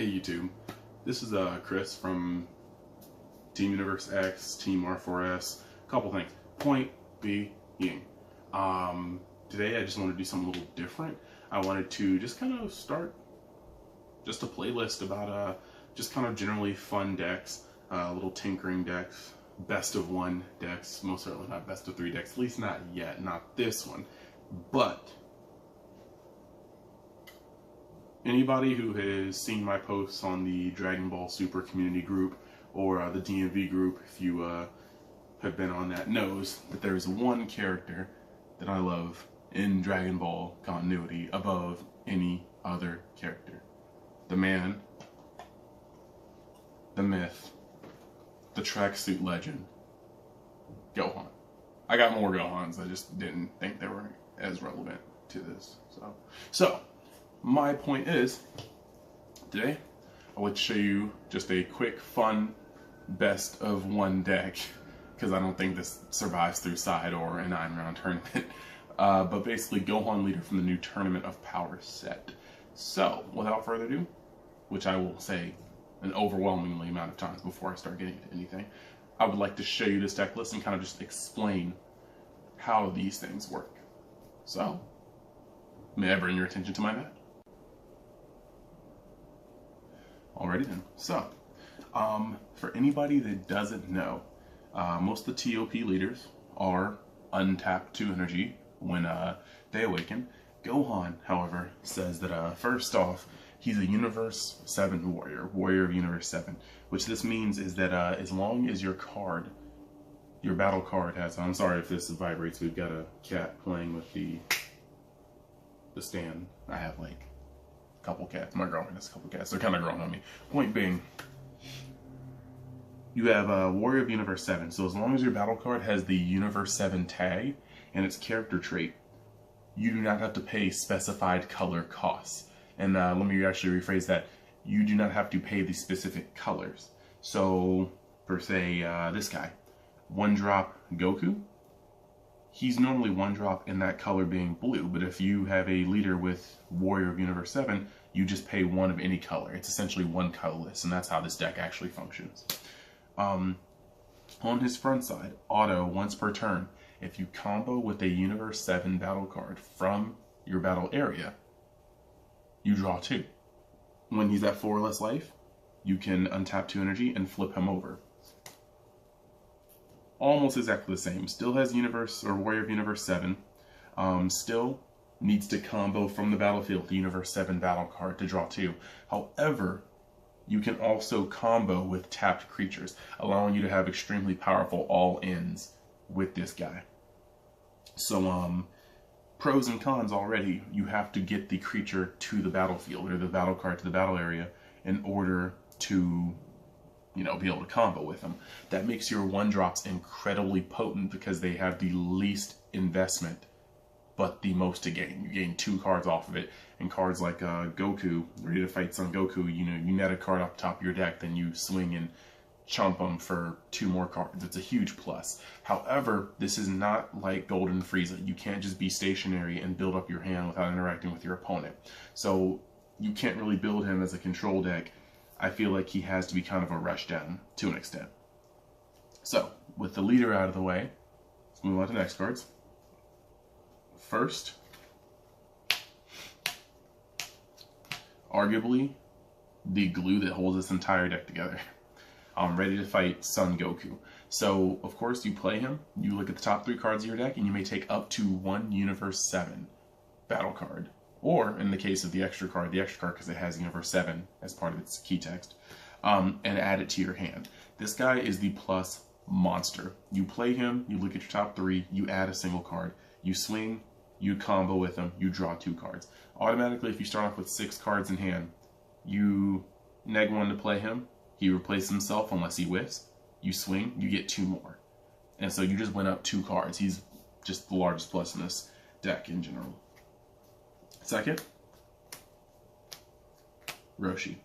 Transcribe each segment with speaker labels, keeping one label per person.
Speaker 1: Hey YouTube, this is Chris from Team Universe X, Team R4S. Couple things. Point being, today I just want to do something a little different. I wanted to just kind of start just a playlist about just kind of generally fun decks, little tinkering decks, best of one decks, most certainly not best of three decks, at least not yet, not this one, but anybody who has seen my posts on the Dragon Ball Super community group or the DMV group, if you have been on that, knows that there's one character that I love in Dragon Ball continuity above any other character. The man, the myth, the tracksuit legend, Gohan. I got more Gohans, I just didn't think they were as relevant to this. So my point is, today I would show you just a quick, fun, best of one deck, because I don't think this survives through side or a 9-round tournament. But basically, Gohan Leader from the new Tournament of Power set. So, without further ado, which I will say an overwhelmingly amount of times before I start getting into anything, I would like to show you this deck list and kind of just explain how these things work. So, may I bring your attention to my mat? Alrighty then. So, for anybody that doesn't know, most of the ToP leaders are untapped 2 energy when they awaken. Gohan, however, says that first off, he's a Universe 7 warrior of Universe 7, which this means is that as long as your battle card has, I'm sorry if this vibrates, we've got a cat playing with the stand. I have like a couple cats, my girlfriend has a couple cats, they're kind of growing on me. Point being, you have a Warrior of Universe 7, so as long as your battle card has the Universe 7 tag and its character trait, you do not have to pay specified color costs. And let me actually rephrase that. You do not have to pay the specific colors. So, per se, this guy, 1-drop Goku, he's normally 1-drop in that color being blue, but if you have a leader with Warrior of Universe 7, you just pay 1 of any color. It's essentially 1 colorless, and that's how this deck actually functions. On his front side, auto, once per turn, if you combo with a Universe 7 battle card from your battle area, you draw 2. When he's at 4 or less life, you can untap 2 energy and flip him over. Almost exactly the same. Still has Universe or Warrior of Universe 7. Still needs to combo from the battlefield the Universe 7 battle card to draw 2. However, you can also combo with tapped creatures, allowing you to have extremely powerful all-ins with this guy. So, pros and cons already. You have to get the creature to the battlefield, or the battle card to the battle area, in order to, be able to combo with them. That makes your 1-drops incredibly potent because they have the least investment, but the most to gain. You gain 2 cards off of it, and cards like Goku, Ready to Fight Son Goku, you net a card off the top of your deck, then you swing and chomp them for 2 more cards. It's a huge plus. However, this is not like Golden Frieza. You can't just be stationary and build up your hand without interacting with your opponent. So you can't really build him as a control deck. I feel like he has to be kind of a rush down to an extent. So, with the leader out of the way, let's move on to the next cards. First, arguably the glue that holds this entire deck together. Ready to Fight Son Goku. So, of course, you play him, you look at the top 3 cards of your deck, and you may take up to 1 Universe 7 battle card. Or, in the case of the extra card because it has Universe 7 as part of its key text, and add it to your hand. This guy is the plus monster. You play him, you look at your top 3, you add a single card, you swing, you combo with him, you draw 2 cards. Automatically, if you start off with 6 cards in hand, you neg 1 to play him, he replaces himself unless he whiffs, you swing, you get 2 more. And so you just went up 2 cards. He's just the largest plus in this deck in general. Second, Roshi.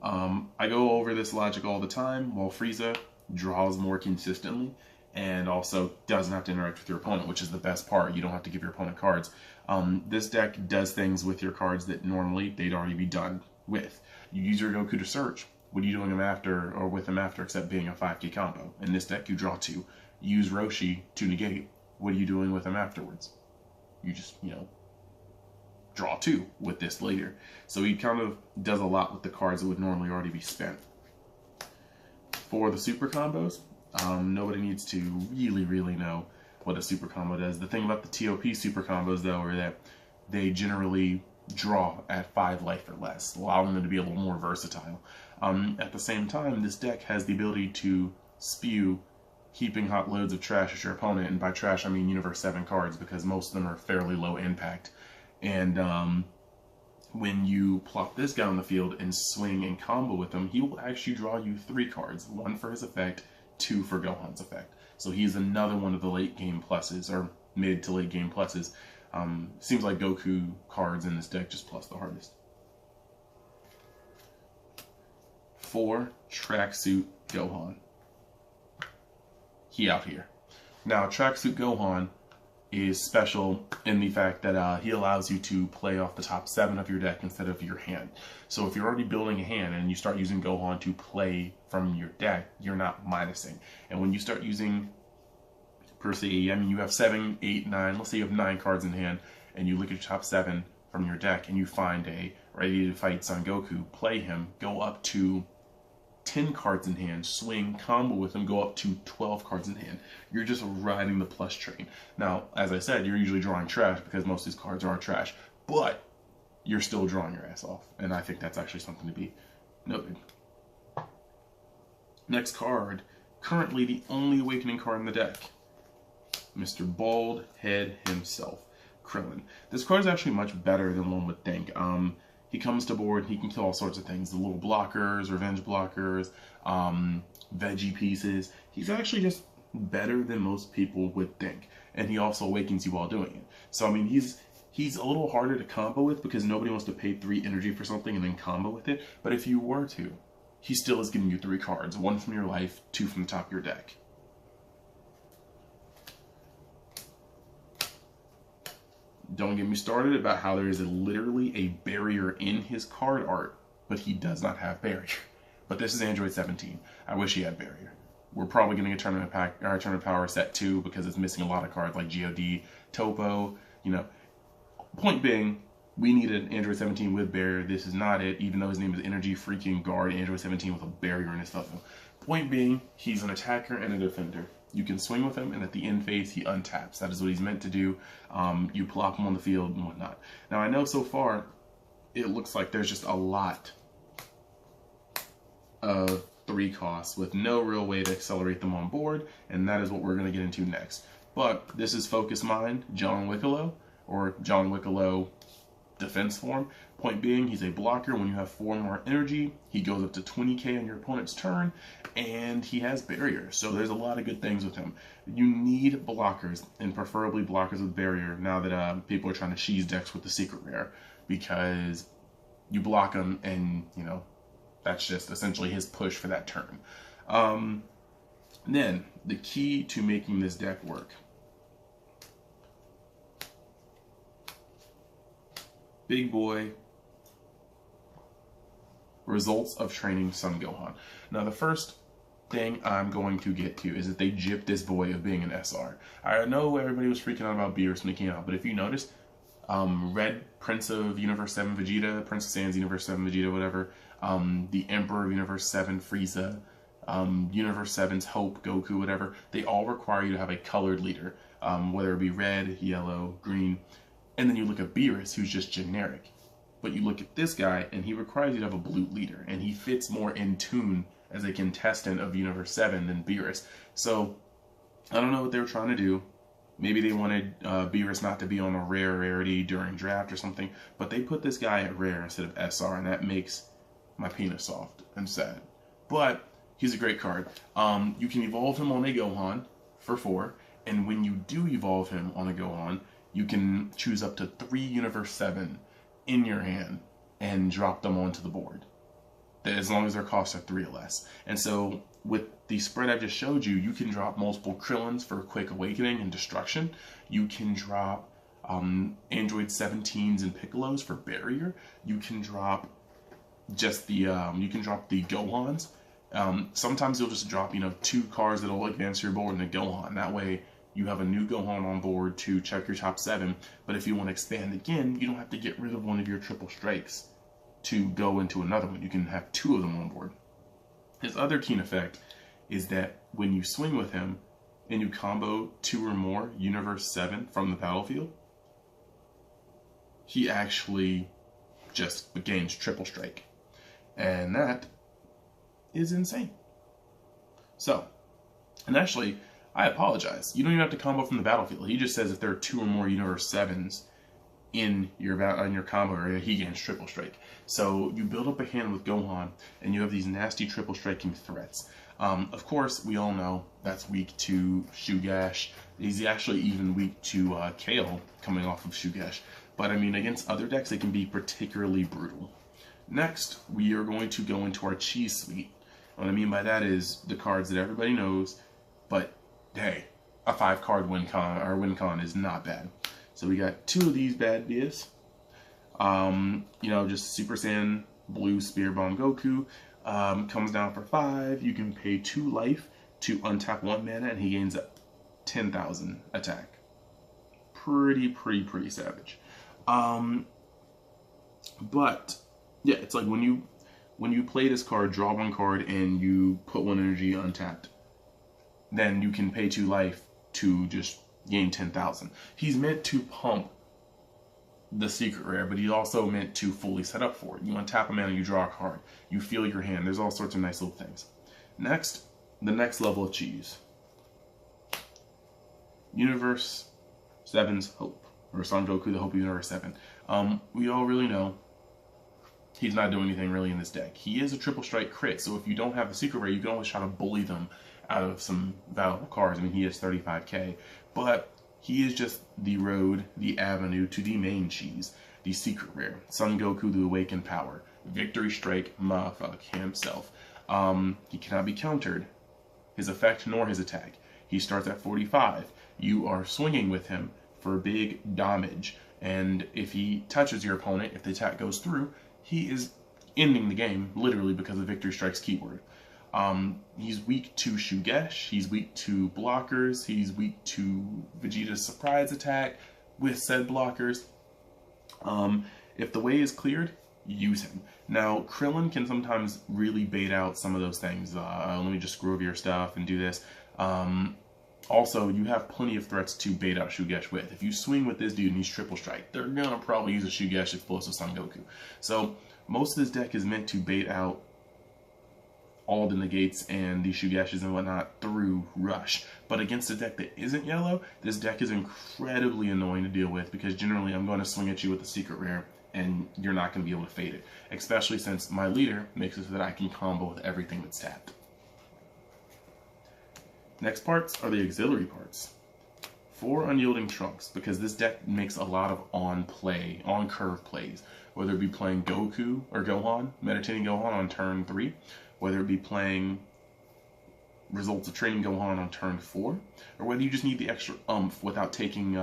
Speaker 1: I go over this logic all the time. While Frieza draws more consistently and also doesn't have to interact with your opponent, which is the best part. You don't have to give your opponent cards. This deck does things with your cards that normally they'd already be done with. You use your Goku to search. What are you doing him after, or with him after, except being a 5k combo? In this deck, you draw 2. Use Roshi to negate. What are you doing with him afterwards? You just, draw 2 with this later. So he kind of does a lot with the cards that would normally already be spent. For the super combos, nobody needs to really know what a super combo does. The thing about the ToP super combos, though, are that they generally draw at 5 life or less, allowing them to be a little more versatile. At the same time, this deck has the ability to spew heaping hot loads of trash at your opponent, and by trash I mean Universe 7 cards, because most of them are fairly low impact. And when you plop this guy on the field and swing and combo with him, he will actually draw you 3 cards, 1 for his effect, 2 for Gohan's effect. So he's another one of the late game pluses, or mid to late game pluses. Seems like Goku cards in this deck just plus the hardest. 4, Tracksuit Gohan. He out here. Now, Tracksuit Gohan is special in the fact that he allows you to play off the top 7 of your deck instead of your hand. So if you're already building a hand and you start using Gohan to play from your deck, you're not minusing. And when you start using, per se, I mean, you have 7, 8, 9, let's say you have 9 cards in hand, and you look at your top 7 from your deck and you find a Ready to Fight Son Goku, play him, go up to 10 cards in hand, swing, combo with them, go up to 12 cards in hand. You're just riding the plus train. Now, as I said, you're usually drawing trash because most of these cards are trash, but you're still drawing your ass off, and I think that's actually something to be noted. Next card, currently the only Awakening card in the deck, Mr. Bald Head himself, Krillin. This card is actually much better than one would think. He comes to board, he can kill all sorts of things. The little blockers, revenge blockers, veggie pieces. He's actually just better than most people would think. And he also awakens you while doing it. So, I mean, he's a little harder to combo with because nobody wants to pay 3 energy for something and then combo with it. But if you were to, he still is giving you 3 cards. 1 from your life, 2 from the top of your deck. Don't get me started about how there is literally a barrier in his card art, but he does not have barrier. But this is Android 17. I wish he had barrier. We're probably getting a tournament pack, or tournament power set 2 because it's missing a lot of cards like God, Topo. Point being, we need an Android 17 with barrier. This is not it, even though his name is Energy Freaking Guard Android 17 with a barrier in his photo. Point being, he's an attacker and a defender. You can swing with him, and at the end phase, he untaps. That is what he's meant to do. You plop him on the field and whatnot. Now, I know so far, it looks like there's just a lot of 3 costs with no real way to accelerate them on board, and that is what we're going to get into next. But this is Focus Mind, John Wicklow, or John Wicklow defense form. Point being, he's a blocker. When you have 4 more energy, he goes up to 20k on your opponent's turn, and he has barrier. So there's a lot of good things with him. You need blockers, and preferably blockers with barrier, now that people are trying to cheese decks with the secret rare, because you block him, and, that's just essentially his push for that turn. Then, the key to making this deck work. Big boy results of training Son Gohan. Now, the first thing I'm going to get to is that they gypped this boy of being an SR. I know everybody was freaking out about Beerus when he came out, but if you notice, Red, Prince of Universe 7 Vegeta, Prince of Saiyans Universe 7 Vegeta, whatever, the Emperor of Universe 7 Frieza, Universe 7's Hope, Goku, whatever, they all require you to have a colored leader, whether it be red, yellow, green. And then you look at Beerus, who's just generic. But you look at this guy, and he requires you to have a blue leader. And he fits more in tune as a contestant of Universe 7 than Beerus. So, I don't know what they were trying to do. Maybe they wanted Beerus not to be on a rarity during draft or something. But they put this guy at rare instead of SR, and that makes my penis soft and sad. But, he's a great card. You can evolve him on a Gohan for 4. And when you do evolve him on a Gohan, you can choose up to 3 Universe 7 in your hand and drop them onto the board, as long as their costs are 3 or less. And so with the spread I just showed you, you can drop multiple Krillins for quick awakening and destruction. You can drop Android 17s and Piccolos for barrier. You can drop just the you can drop the Gohans. Sometimes you'll just drop 2 cards that'll advance your board and a Gohan. That way you have a new Gohan on board to check your top 7. But if you want to expand again, you don't have to get rid of one of your triple strikes to go into another one. You can have 2 of them on board. His other keen effect is that when you swing with him and you combo 2 or more Universe 7 from the battlefield, he actually just gains triple strike. And that is insane. So, and actually, I apologize. You don't even have to combo from the battlefield. He just says if there are 2 or more Universe 7s in your combo area, he gains triple strike. So you build up a hand with Gohan, and you have these nasty triple striking threats. Of course, we all know that's weak to Shugash. He's actually even weak to Kale coming off of Shugash. But I mean, against other decks, it can be particularly brutal. Next, we are going to go into our cheese suite. What I mean by that is the cards that everybody knows, but hey, a 5-card win con is not bad. So we got 2 of these bad boys. Just Super Saiyan Blue Spear Bomb Goku comes down for 5. You can pay 2 life to untap 1 mana, and he gains 10,000 attack. Pretty savage. But yeah, it's like when you play this card, draw 1 card, and you put 1 energy untapped, then you can pay 2 life to just gain 10,000. He's meant to pump the secret rare, but he's also meant to fully set up for it. You untap a mana, you draw a card, you feel your hand. There's all sorts of nice little things. Next, the next level of cheese. Universe 7's Hope, or Son Goku, the Hope of Universe 7. We all really know he's not doing anything really in this deck. He is a triple strike crit, so if you don't have the secret rare, you can always try to bully them out of some valuable cards. I mean, he is 35k, but he is just the road, the avenue to the main cheese, the secret rare. Son Goku, the Awakened Power. Victory Strike, motherfuck himself. He cannot be countered, his effect nor his attack. He starts at 45. You are swinging with him for big damage, and if he touches your opponent, if the attack goes through, he is ending the game, literally, because of Victory Strike's keyword. He's weak to Shugesh, he's weak to blockers, he's weak to Vegeta's surprise attack with said blockers. If the way is cleared, use him. Now, Krillin can sometimes really bait out some of those things. Let me just screw over your stuff and do this. Also, you have plenty of threats to bait out Shugesh with. If you swing with this dude and he's triple strike, they're gonna probably use a Shugesh explosive Son Goku. So, most of this deck is meant to bait out all the negates and the Shugashes and whatnot through Rush. But against a deck that isn't yellow, this deck is incredibly annoying to deal with, because generally I'm going to swing at you with a secret rare and you're not going to be able to fade it. Especially since my leader makes it so that I can combo with everything that's tapped. Next parts are the auxiliary parts. 4 unyielding Trunks, because this deck makes a lot of on-curve plays. Whether it be playing Goku or Gohan, meditating Gohan on turn 3, whether it be playing Results of Training Gohan on turn 4, or whether you just need the extra oomph without taking,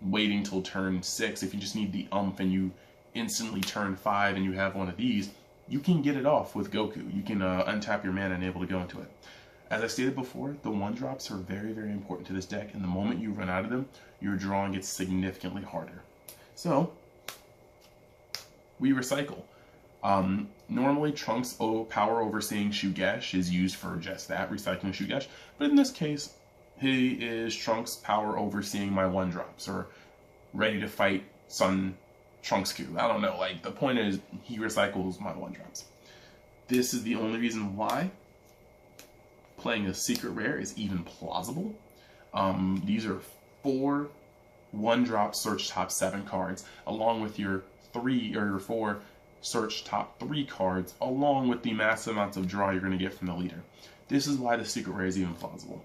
Speaker 1: waiting till turn 6. If you just need the oomph and you instantly turn 5 and you have one of these, you can get it off with Goku. You can untap your mana and able to go into it. As I stated before, the 1-drops are very, very important to this deck, and the moment you run out of them, your drawing gets significantly harder. So, we recycle. Normally, Trunks' power overseeing Shugesh is used for just that, recycling Shugesh, but in this case, he is Trunks' power overseeing my 1-drops, or ready to fight Son Trunks Q. I don't know, like, the point is, he recycles my 1-drops. This is the only reason why playing a secret rare is even plausible. These are 4 1-drop search top 7 cards, along with your 3 or your 4 search top 3 cards, along with the massive amounts of draw you're going to get from the leader. This is why the secret rare is even plausible.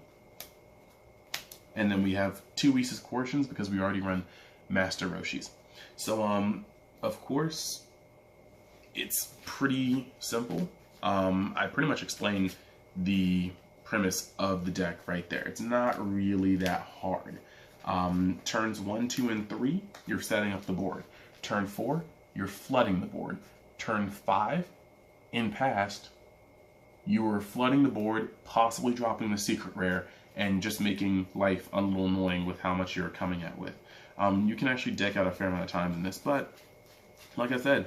Speaker 1: And then we have 2 Whis Coercions, because we already run Master Roshis. So, of course, it's pretty simple. I pretty much explained the premise of the deck right there. It's not really that hard. Turns 1, 2, and 3, you're setting up the board. Turn 4, you're flooding the board. Turn 5, in past, you were flooding the board, possibly dropping the secret rare, and just making life a little annoying with how much you're coming at with. You can actually deck out a fair amount of times in this, but like I said,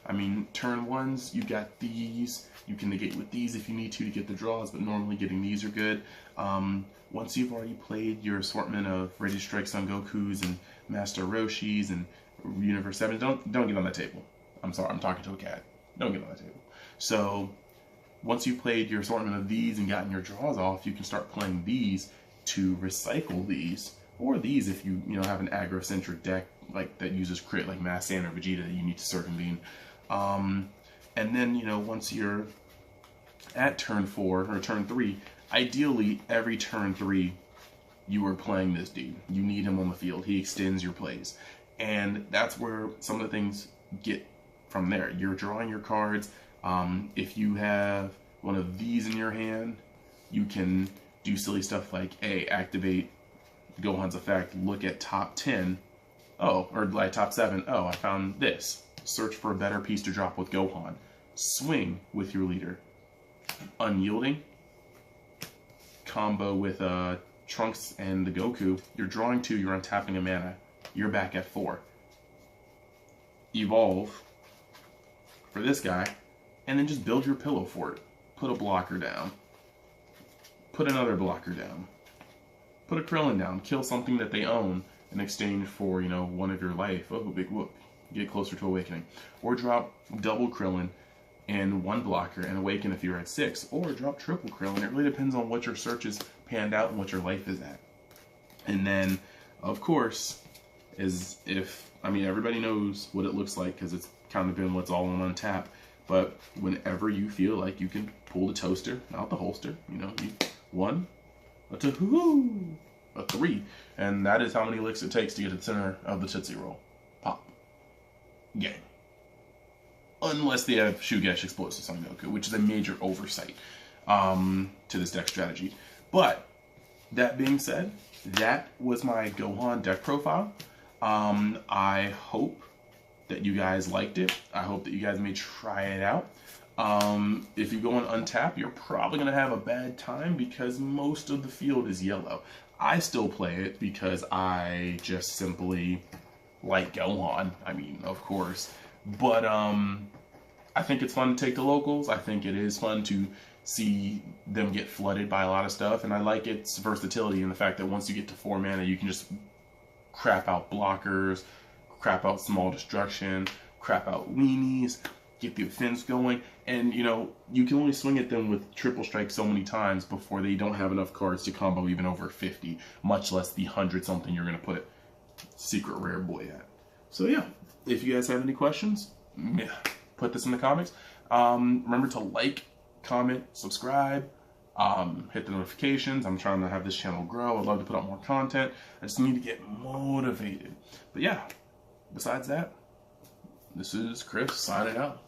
Speaker 1: I mean, turn 1s, you got these. You can negate with these if you need to get the draws, but normally getting these are good. Once you've already played your assortment of Ready Strike Son Gokus and Master Roshis and Universe 7, don't get on that table. I'm sorry, I'm talking to a cat. Don't get on that table. So once you've played your assortment of these and gotten your draws off, you can start playing these to recycle these, or these if you have an aggro-centric deck like that uses crit like Mass Saiyan or Vegeta that you need to circumvene. And then once you're at turn 4 or turn 3, ideally every turn 3 you are playing this dude. You need him on the field. He extends your plays, and that's where some of the things get from there. You're drawing your cards. If you have one of these in your hand, you can do silly stuff like activate Gohan's effect, look at top 10, or like top 7, I found this. Search for a better piece to drop with Gohan. Swing with your leader. Unyielding. Combo with Trunks and the Goku. You're drawing 2, you're untapping a mana. You're back at 4. Evolve for this guy, and then just build your pillow for it. Put a blocker down. Put another blocker down. Put a Krillin down. Kill something that they own in exchange for, one of your life. Oh, big whoop. Get closer to Awakening. Or drop double Krillin and 1 blocker and Awaken if you're at 6. Or drop triple Krillin. It really depends on what your search is panned out and what your life is at. And then, of course, everybody knows what it looks like because it's kind of been what's all on tap. But whenever you feel like you can pull the toaster out the holster, 1, a 2, a 3. And that is how many licks it takes to get to the center of the Tootsie Roll. Pop. Game. Unless they have Shugesh Explosives on Goku, which is a major oversight to this deck strategy. But, that being said, that was my Gohan deck profile. I hope that you guys liked it. I hope that you guys may try it out. If you go on untap, you're probably going to have a bad time because most of the field is yellow. I still play it because I just simply like Gohan. I mean, of course. But I think it's fun to take the locals. I think it is fun to see them get flooded by a lot of stuff. And I like its versatility and the fact that once you get to 4 mana, you can just crap out blockers, crap out small destruction, crap out weenies, get the offense going, and you can only swing at them with triple strike so many times before they don't have enough cards to combo even over 50, much less the 100 something you're going to put Secret Rare Boy at. So yeah, if you guys have any questions, put this in the comments. Remember to like, comment, subscribe, hit the notifications. I'm trying to have this channel grow. I'd love to put out more content. I just need to get motivated. But yeah, besides that, this is Chris signing out.